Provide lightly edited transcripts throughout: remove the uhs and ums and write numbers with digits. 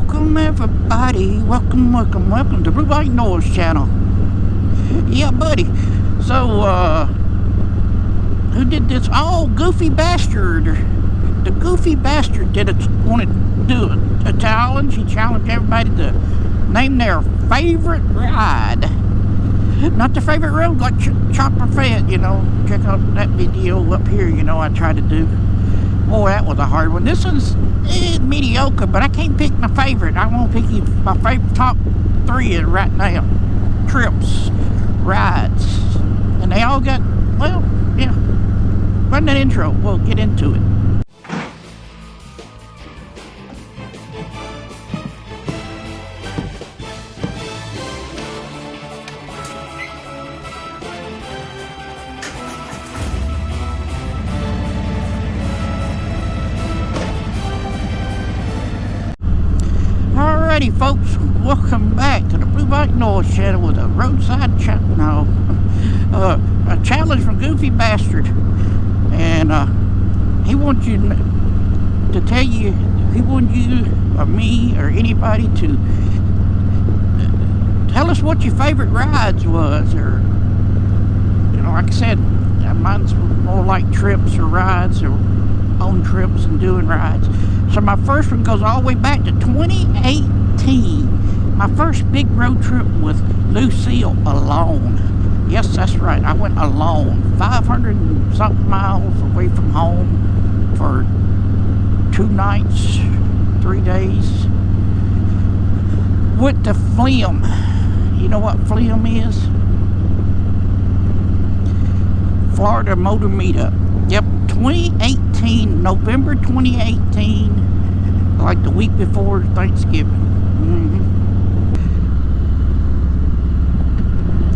Welcome everybody, welcome to Blue White Noise channel. Yeah, buddy. So, who did this? Oh, Goofy Bastard. The Goofy Bastard wanted to do a challenge. He challenged everybody to name their favorite ride. Not their favorite road, like Chopper Fed, you know. Check out that video up here, you know, I tried to do. Boy, that was a hard one. This one's mediocre, but I can't pick my favorite. I won't pick my favorite top 3 right now. Trips, rides, and they all got, well, yeah. Run that intro, we'll get into it. Alrighty, folks, welcome back to the Blue White Noise channel with a roadside a challenge from Goofy Bastard, and he wants you to tell you, he wants you or me or anybody to tell us what your favorite rides was, or, you know, like I said, mine's more like trips or rides, or on trips and doing rides. So my first one goes all the way back to 2018. My first big road trip with Lucille alone. Yes, that's right. I went alone. 500 and something miles away from home for 2 nights, 3 days. Went to Flim. You know what Flim is? Florida Motor Meetup. Yep, 2018, November 2018, like the week before Thanksgiving.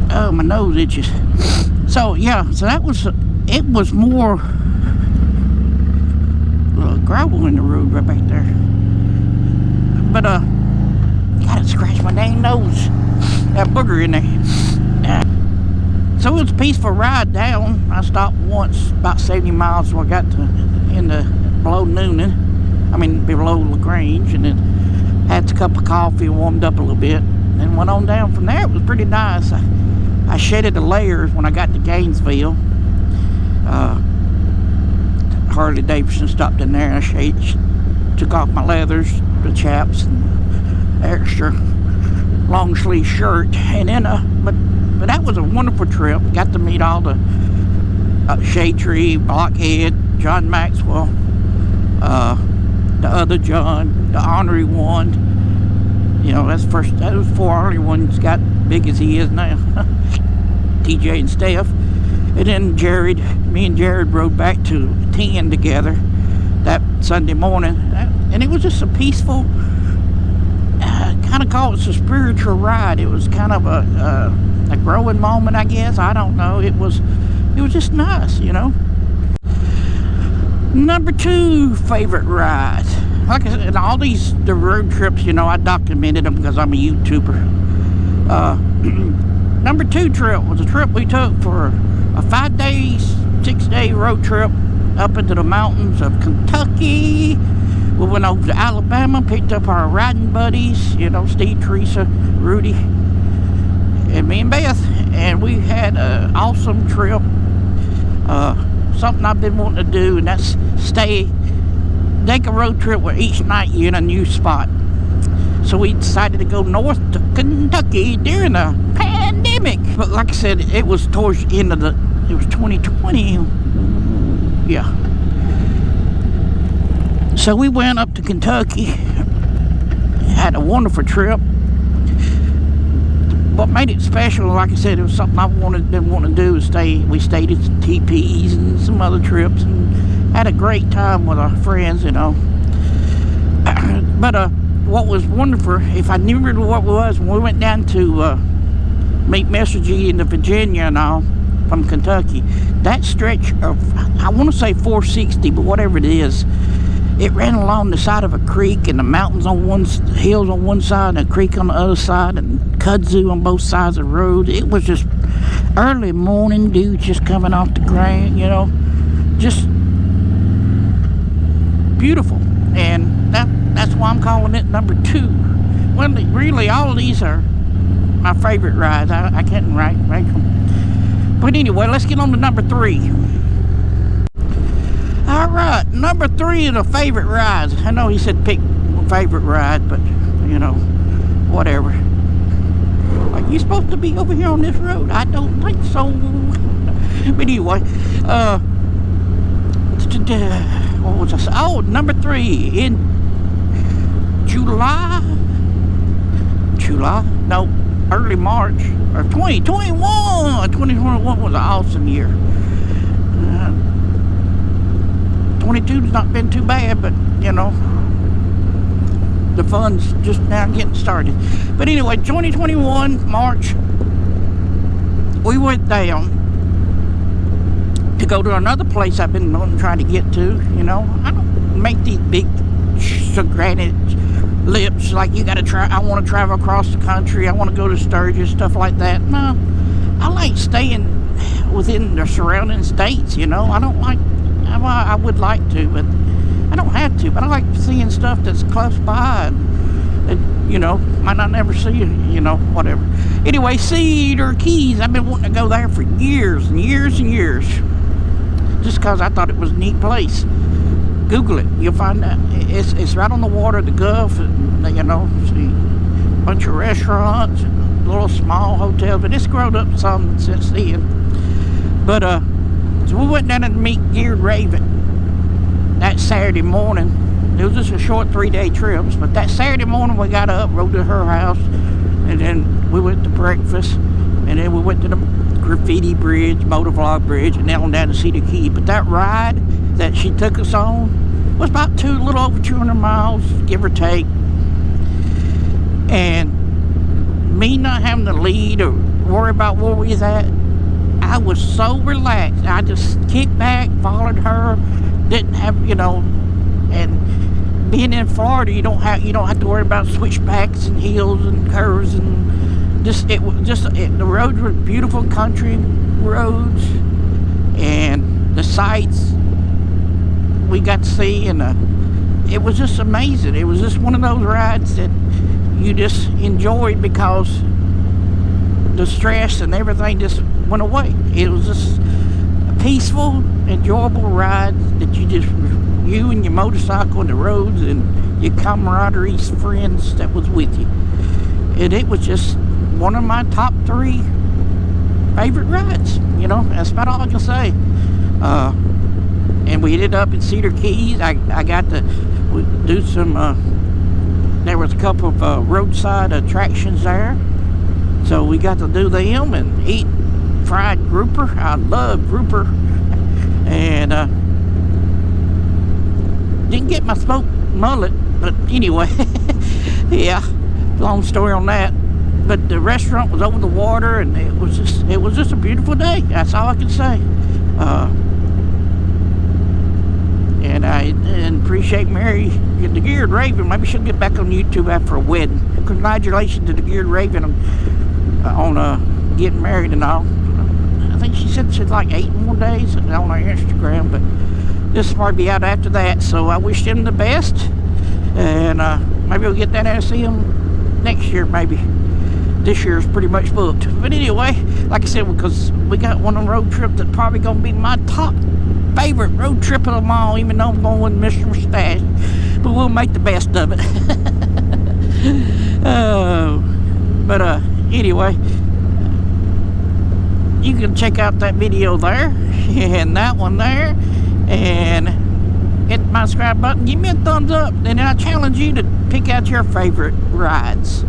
Oh, my nose itches. So yeah, so that was, it was more gravel in the road right back there. But gotta scratch my dang nose. That booger in there. So it was a peaceful ride down. I stopped once, about 70 miles, so I got to below Noonan. I mean, below LaGrange, and then had a cup of coffee, warmed up a little bit, and went on down from there. It was pretty nice. I shedded the layers when I got to Gainesville. Harley Davidson stopped in there, and I took off my leathers, the chaps, and extra long sleeve shirt, and then but that was a wonderful trip. Got to meet all the Shade Tree, Blockhead, John Maxwell, the other John, the ornery one. You know, that was 4 ornery ones got big as he is now. TJ and Steph. And then me and Jared rode back to 10 together that Sunday morning. And it was just a peaceful, kind of call it a spiritual ride. It was kind of a growing moment, I guess. I don't know. It was just nice, you know. Number 2 favorite ride. Like I said, all the road trips, you know, I documented them because I'm a YouTuber. Number 2 trip was a trip we took for a 5-day, 6-day road trip up into the mountains of Kentucky. We went over to Alabama, picked up our riding buddies, you know, Steve, Teresa, Rudy, and me and Beth, and we had an awesome trip. Something I've been wanting to do, and that's take a road trip where each night you're in a new spot. So we decided to go north to Kentucky during the pandemic. But like I said, it was towards the end of it was 2020. Yeah. So we went up to Kentucky, had a wonderful trip. What made it special, like I said, it was something I've been wanting to do. We stayed at TP's and some other trips, and had a great time with our friends, you know. But what was wonderful, if I knew really what it was, when we went down to meet Mr. G in the Virginia and all from Kentucky, that stretch of, I want to say 460, but whatever it is, it ran along the side of a creek, and the mountains on hills on one side, and a creek on the other side, and kudzu on both sides of the road. It was just early morning dew just coming off the ground, you know, just beautiful. and that's why I'm calling it number 2. Well, really, all of these are my favorite rides. I can't rank them. But anyway, let's get on to number 3. All right, number 3 of the favorite rides. I know he said pick favorite ride, but you know, whatever. Are you supposed to be over here on this road? I don't think so. But anyway, what was I saying? Oh, number 3 in July? No, early March or 2021. 2021 was an awesome year. 22's not been too bad, but you know, the fun's just now getting started. But anyway, 2021 March, we went down to go to another place I've been trying to get to. You know, I don't make these big granite lips like you gotta try. I want to travel across the country. I want to go to Sturgis, stuff like that. No, I like staying within the surrounding states. You know, I don't like. I would like to, but I don't have to. But I like seeing stuff that's close by, and you know, might not never see it. You know, whatever. Anyway, Cedar Keys. I've been wanting to go there for years and years and years, just because I thought it was a neat place. Google it, you'll find out. It's right on the water, the Gulf, and you know, see a bunch of restaurants, and little small hotels, but it's grown up some since then. But so we went down to meet GOOFYRIDE that Saturday morning. It was just a short 3-day trip, but that Saturday morning we got up, rode to her house, and then we went to breakfast, and then we went to the graffiti bridge, motovlog bridge, and then on down to Cedar Key. But that ride that she took us on was about a little over 200 miles, give or take. And me not having to lead or worry about where we was at, I was so relaxed. I just kicked back, followed her, didn't have, you know, and being in Florida, you don't have to worry about switchbacks and hills and curves, and the roads were beautiful country roads, and the sights we got to see, and it was just amazing. It was just one of those rides that you just enjoyed because the stress and everything just went away. It was just a peaceful, enjoyable ride that you and your motorcycle and the roads and your camaraderie friends that was with you. And it was just one of my top 3 favorite rides. You know, that's about all I can say. And we ended up in Cedar Keys. I got to do some, there was a couple of roadside attractions there. So we got to do them and eat fried grouper. I love grouper. And didn't get my smoked mullet, but anyway, yeah, long story on that. But the restaurant was over the water, and it was just a beautiful day. That's all I can say. And I appreciate Mary, TheGearedRaven. Maybe she'll get back on YouTube after a wedding. Congratulations to TheGearedRaven on getting married and all. I think she said she'd like 8 more days on her Instagram, but this will probably be out after that. So I wish them the best, and maybe we'll get down there and see them next year. Maybe this year's pretty much booked. But anyway, like I said, because we got one on the road trip that's probably gonna be my top favorite road trip of them all, even though I'm going with Mr. Mustache, but we'll make the best of it. But anyway, you can check out that video there and that one there, and hit my subscribe button, give me a thumbs up, and I challenge you to pick out your favorite rides.